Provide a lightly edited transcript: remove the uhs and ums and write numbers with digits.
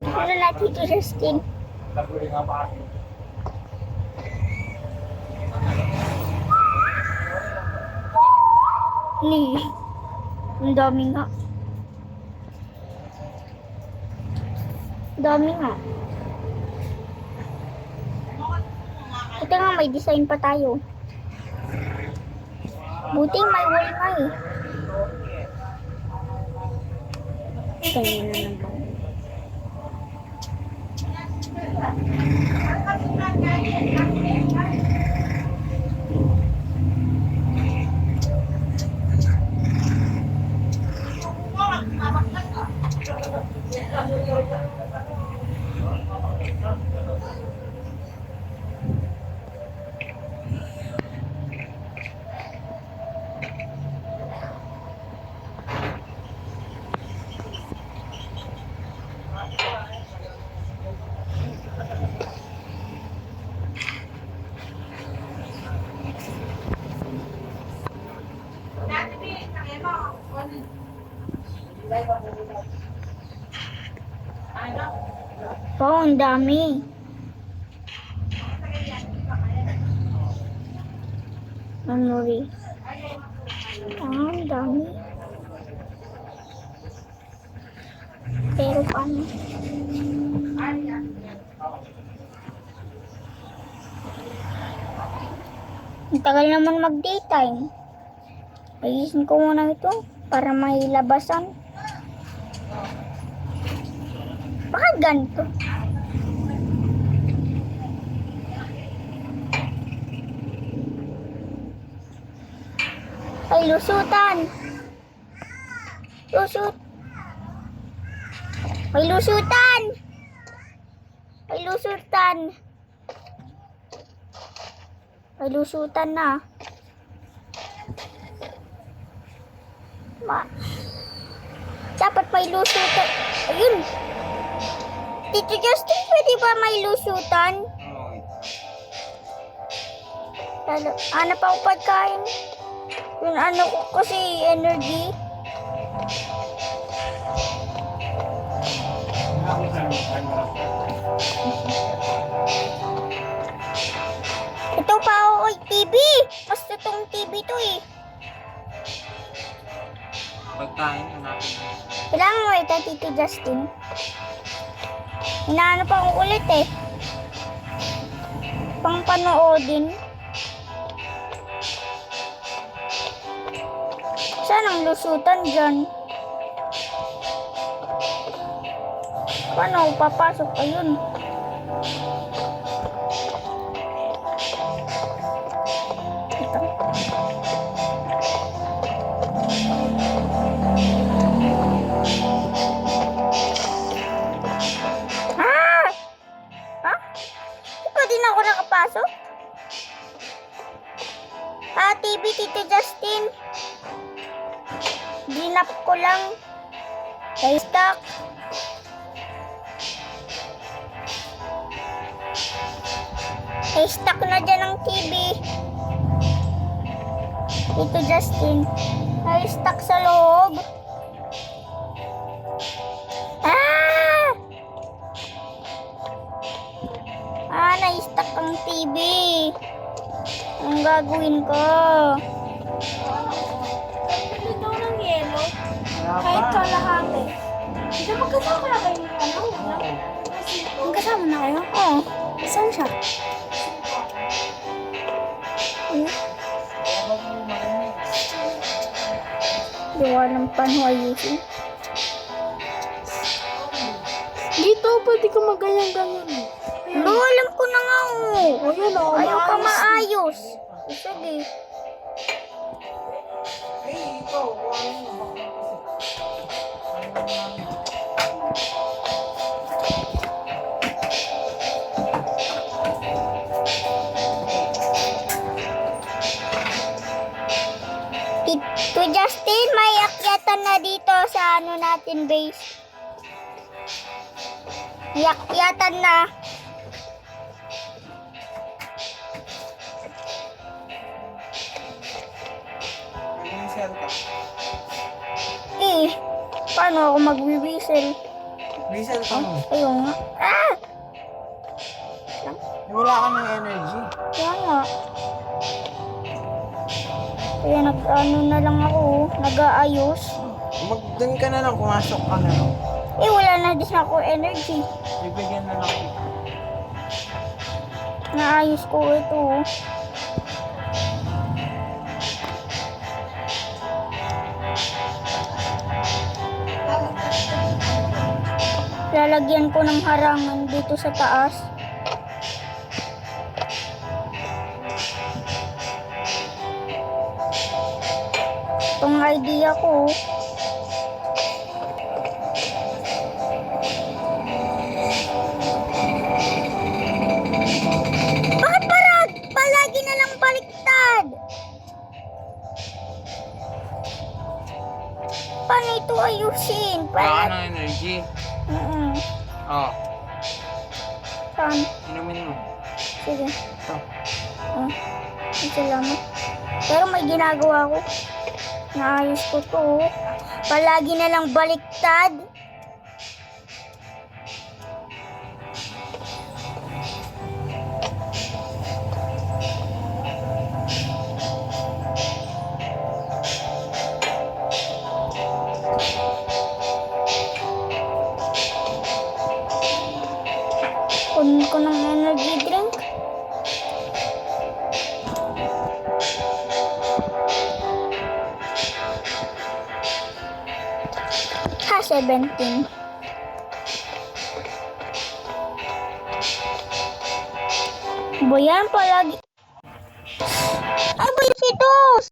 Ano na, Tito Justin? Ni, ang dami nga. Dami nga. Ito nga, may design pa tayo. Buti may wall nga eh. Ganyan na naman. Wow, ang dami. Memory. Ang dami. Pero paano? Ang tagal naman mag-daytime. Ayusin ko muna ito para may labasan. Bakit ganito? Ay, lusutan! Lusut! Ay, lusutan! Ay, lusutan! Ay, lusutan na. Dapat may lusutan. Ayun! Tito Justin, pwede ba may lusutan? Hanap ako pagkain. Yung ano ko kasi energy. Ito pa ako, TV. Basta tong TV to eh. Pagkain natin. Kailangan mo ito, Tito Justin. Hinahanap ako ulit eh. Pang panoodin. Saan ang lusutan dyan? Paano papasok? Ayun. Ito. Di na ako nakapasok? TV, Tito Justin. Dinap ko lang. Kay stock. Kay stock na dyan ang TV. Tito Justin. Kay stock sa loob. Na-stuck ang TV. Anong gagawin ko? Ito ng yelo. Kahit kalahati. Hindi magkasama na kayo ng ano? Magkasama na kayo? Oo. Saan siya? Gawa ng panhuayusin. Dito, pwede ka maganyan-ganyan. No, alam ko na nga oh. Ayun o, Ayaw pa maayos. Sige. Tito Justin, may akyatan na dito sa ano natin base. May akyatan na. Paano ako mag-whistle? Reset ka mo. Ayun nga. Ah! Wala ka ng energy. Kaya nga. Kaya nag-ano na lang ako, nag-aayos. Doon ka na lang, pumasok ka na lang. Eh, wala na din ako energy. Bibigyan na lang kita. Naayos ko ito. Lalagyan ko ng harangan dito sa taas. Itong idea ko. Bakit palagi na lang baliktad? Paano ito ayusin? Wala ka ng energy. Oh, Saan? inumin mo. Sige. Ito. Oh, salamat. Pero may ginagawa ko. Naayos ko to. Palagi na lang baliktad. Kunin ko ng energy drink. Ha, 17. Ba yan palagi? Ano ba yung sitos?